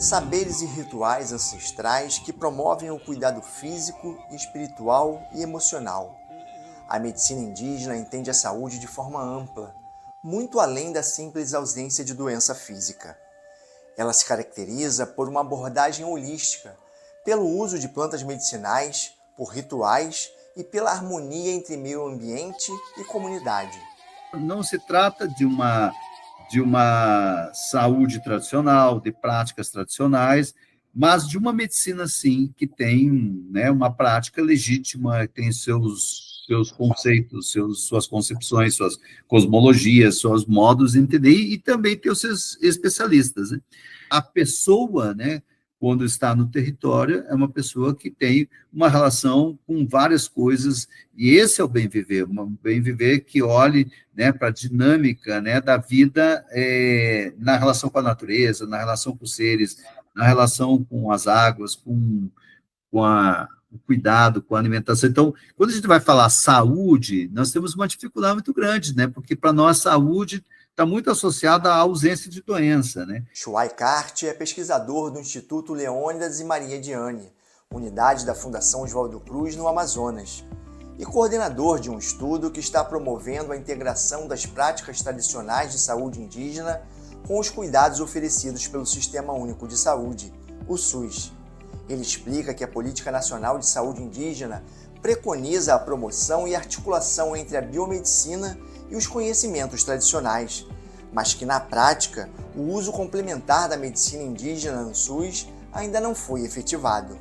saberes e rituais ancestrais que promovem o cuidado físico, espiritual e emocional. A medicina indígena entende a saúde de forma ampla, muito além da simples ausência de doença física. Ela se caracteriza por uma abordagem holística, pelo uso de plantas medicinais, por rituais e pela harmonia entre meio ambiente e comunidade. Não se trata de uma saúde tradicional, de práticas tradicionais, mas de uma medicina, sim, que tem, né, uma prática legítima, tem seus conceitos, suas concepções, suas cosmologias, seus modos de entender, e também tem os seus especialistas. Né? A pessoa, né, quando está no território, é uma pessoa que tem uma relação com várias coisas, e esse é o bem viver, um bem viver que olhe, né, para a dinâmica, né, da vida na relação com a natureza, na relação com os seres, na relação com as águas, com o cuidado, com a alimentação. Então, quando a gente vai falar saúde, nós temos uma dificuldade muito grande, né, porque para nós saúde está muito associada à ausência de doença, né? Chuai Carte é pesquisador do Instituto Leônidas e Maria Diane, unidade da Fundação Oswaldo Cruz no Amazonas, e coordenador de um estudo que está promovendo a integração das práticas tradicionais de saúde indígena com os cuidados oferecidos pelo Sistema Único de Saúde, o SUS. Ele explica que a Política Nacional de Saúde Indígena preconiza a promoção e articulação entre a biomedicina e os conhecimentos tradicionais, mas que, na prática, o uso complementar da medicina indígena no SUS ainda não foi efetivado.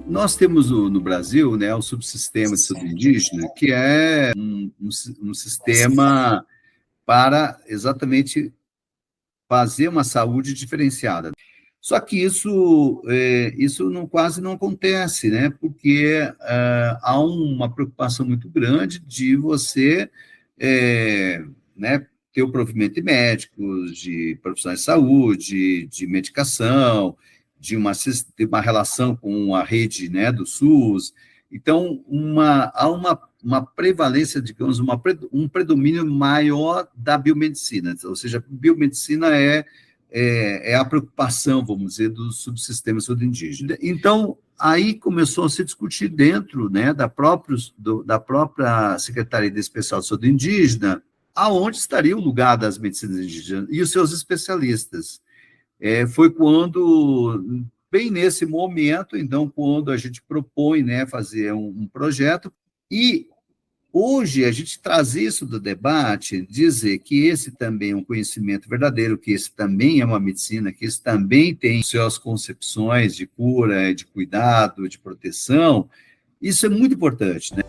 Nós temos no Brasil, né, o subsistema de saúde indígena, que é um sistema para exatamente fazer uma saúde diferenciada. Só que isso quase não acontece, né? Porque há uma preocupação muito grande de você né, ter o provimento de médicos, de profissionais de saúde, de medicação, de uma relação com a rede, né, do SUS. Então, há uma prevalência, digamos, um predomínio maior da biomedicina, ou seja, a biomedicina é a preocupação, vamos dizer, do subsistema saúde indígena. Então, aí começou a se discutir dentro, né, da própria Secretaria Especial de Saúde Indígena, aonde estaria o lugar das medicinas indígenas e os seus especialistas. Foi quando, bem nesse momento, então, quando a gente propõe, né, fazer um projeto, e hoje, a gente traz isso do debate, dizer que esse também é um conhecimento verdadeiro, que esse também é uma medicina, que esse também tem suas concepções de cura, de cuidado, de proteção, isso é muito importante, né?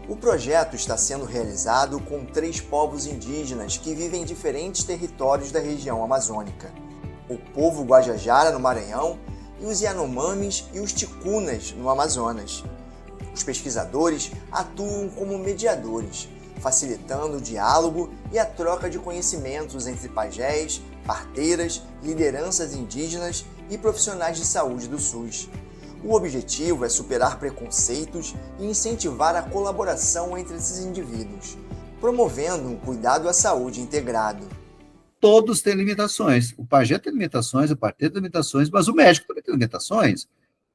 O projeto está sendo realizado com 3 povos indígenas que vivem em diferentes territórios da região amazônica. O povo Guajajara, no Maranhão, e os Yanomamis e os Ticunas, no Amazonas. Os pesquisadores atuam como mediadores, facilitando o diálogo e a troca de conhecimentos entre pajés, parteiras, lideranças indígenas e profissionais de saúde do SUS. O objetivo é superar preconceitos e incentivar a colaboração entre esses indivíduos, promovendo um cuidado à saúde integrado. Todos têm limitações. O pajé tem limitações, o parteiro tem limitações, mas o médico também tem limitações.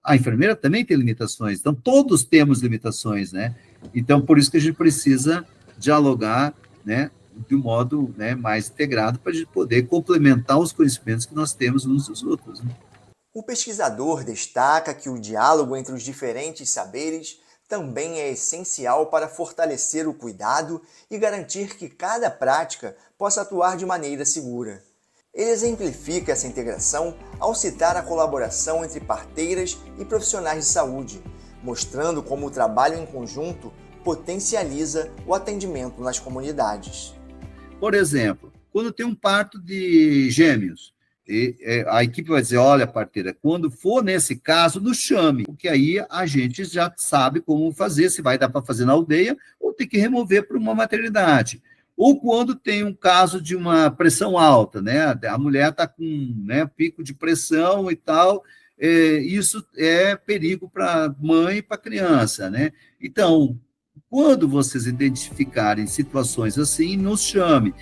A enfermeira também tem limitações. Então, todos temos limitações, né? Então, por isso que a gente precisa dialogar, né, de um modo, né, mais integrado para a gente poder complementar os conhecimentos que nós temos uns dos outros. Né? O pesquisador destaca que o diálogo entre os diferentes saberes também é essencial para fortalecer o cuidado e garantir que cada prática possa atuar de maneira segura. Ele exemplifica essa integração ao citar a colaboração entre parteiras e profissionais de saúde, mostrando como o trabalho em conjunto potencializa o atendimento nas comunidades. Por exemplo, quando tem um parto de gêmeos, a equipe vai dizer, olha, parteira, quando for nesse caso, nos chame, porque aí a gente já sabe como fazer, se vai dar para fazer na aldeia ou tem que remover para uma maternidade. Ou quando tem um caso de uma pressão alta, né? A mulher está com, né, pico de pressão e tal, isso é perigo para a mãe e para a criança, né? Então, quando vocês identificarem situações assim, nos chame.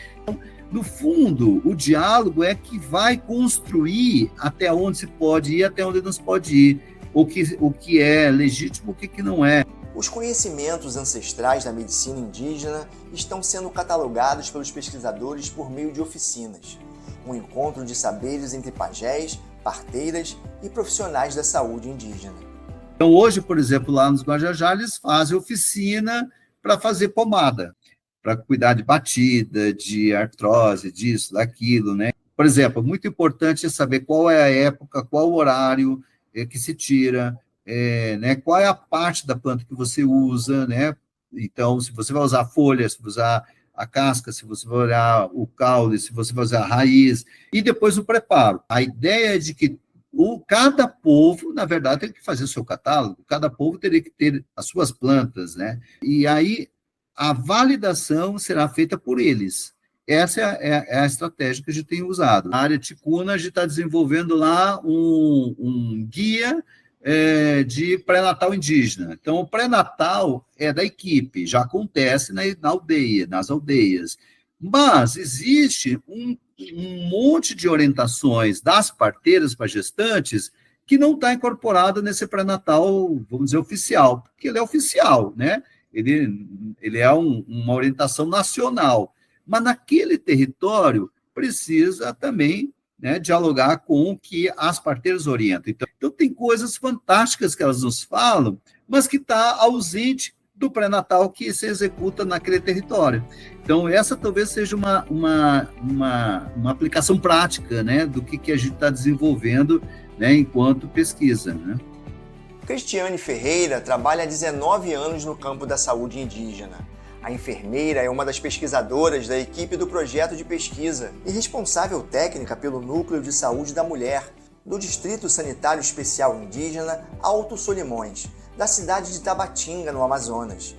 No fundo, o diálogo é que vai construir até onde se pode ir, até onde não se pode ir, o que é legítimo, o que não é. Os conhecimentos ancestrais da medicina indígena estão sendo catalogados pelos pesquisadores por meio de oficinas, um encontro de saberes entre pajés, parteiras e profissionais da saúde indígena. Então, hoje, por exemplo, lá nos Guajajá, eles fazem oficina para fazer pomada, para cuidar de batida, de artrose, disso, daquilo, né? Por exemplo, muito importante é saber qual é a época, qual o horário que se tira, né? Qual é a parte da planta que você usa, né? Então, se você vai usar a folha, se você vai usar a casca, se você vai usar o caule, se você vai usar a raiz, e depois o preparo. A ideia é de que cada povo, na verdade, tem que fazer o seu catálogo, cada povo teria que ter as suas plantas, né? E aí a validação será feita por eles. Essa é a estratégia que a gente tem usado. Na área ticuna, a gente está desenvolvendo lá um guia de pré-natal indígena. Então, o pré-natal é da equipe, já acontece na aldeia, nas aldeias. Mas existe um monte de orientações das parteiras para gestantes que não está incorporado nesse pré-natal, vamos dizer, oficial, porque ele é oficial, né? Ele é uma orientação nacional, mas naquele território precisa também, né, dialogar com o que as parteiras orientam. Então, tem coisas fantásticas que elas nos falam, mas que está ausente do pré-natal que se executa naquele território. Então, essa talvez seja uma aplicação prática, né, do que a gente está desenvolvendo, né, enquanto pesquisa, né? Cristiane Ferreira trabalha há 19 anos no campo da saúde indígena. A enfermeira é uma das pesquisadoras da equipe do projeto de pesquisa e responsável técnica pelo Núcleo de Saúde da Mulher, do Distrito Sanitário Especial Indígena Alto Solimões, da cidade de Tabatinga, no Amazonas.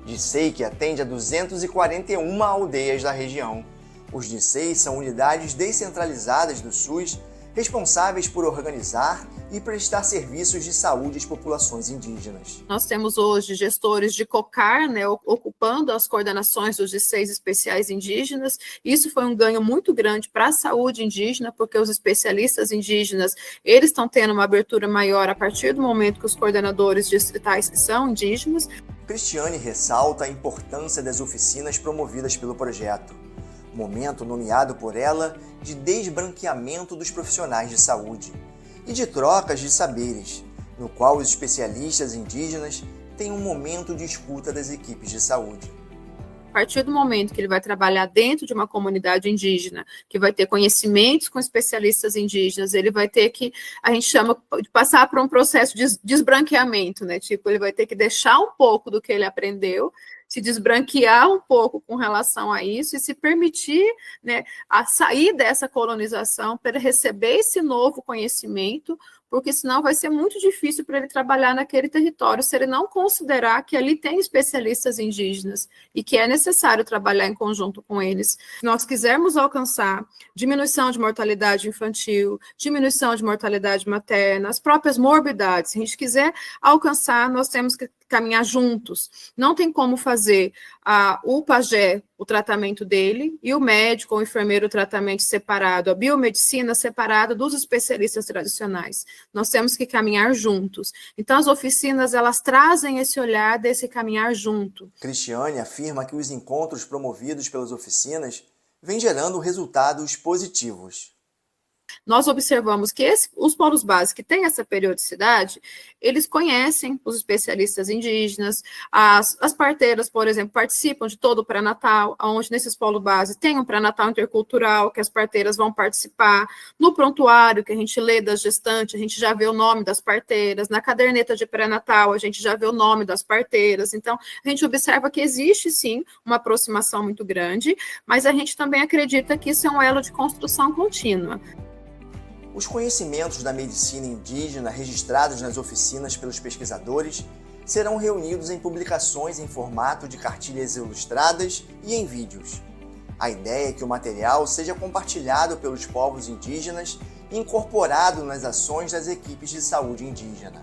DICEI que atende a 241 aldeias da região. Os DICEIs são unidades descentralizadas do SUS, responsáveis por organizar e prestar serviços de saúde às populações indígenas. Nós temos hoje gestores de COCAR, né, ocupando as coordenações dos DICEIs especiais indígenas. Isso foi um ganho muito grande para a saúde indígena, porque os especialistas indígenas, eles estão tendo uma abertura maior a partir do momento que os coordenadores distritais são indígenas. Cristiane ressalta a importância das oficinas promovidas pelo projeto. Momento nomeado por ela de desbranqueamento dos profissionais de saúde e de trocas de saberes, no qual os especialistas indígenas têm um momento de escuta das equipes de saúde. A partir do momento que ele vai trabalhar dentro de uma comunidade indígena, que vai ter conhecimentos com especialistas indígenas, ele vai ter que, a gente chama de passar por um processo de desbranqueamento, né? Tipo, ele vai ter que deixar um pouco do que ele aprendeu, se desbranquear um pouco com relação a isso e se permitir, né, a sair dessa colonização para receber esse novo conhecimento, porque senão vai ser muito difícil para ele trabalhar naquele território, se ele não considerar que ali tem especialistas indígenas e que é necessário trabalhar em conjunto com eles. Se nós quisermos alcançar diminuição de mortalidade infantil, diminuição de mortalidade materna, as próprias morbidades, se a gente quiser alcançar, nós temos que caminhar juntos. Não tem como fazer o pajé, o tratamento dele, e o médico ou o enfermeiro o tratamento separado, a biomedicina separada dos especialistas tradicionais. Nós temos que caminhar juntos. Então, as oficinas, elas trazem esse olhar desse caminhar junto. Cristiane afirma que os encontros promovidos pelas oficinas vêm gerando resultados positivos. Nós observamos que os polos básicos que têm essa periodicidade, eles conhecem os especialistas indígenas, as parteiras, por exemplo, participam de todo o pré-natal, onde nesses polos básicos tem um pré-natal intercultural, que as parteiras vão participar, no prontuário que a gente lê das gestantes, a gente já vê o nome das parteiras, na caderneta de pré-natal a gente já vê o nome das parteiras, então a gente observa que existe sim uma aproximação muito grande, mas a gente também acredita que isso é um elo de construção contínua. Os conhecimentos da medicina indígena registrados nas oficinas pelos pesquisadores serão reunidos em publicações em formato de cartilhas ilustradas e em vídeos. A ideia é que o material seja compartilhado pelos povos indígenas e incorporado nas ações das equipes de saúde indígena.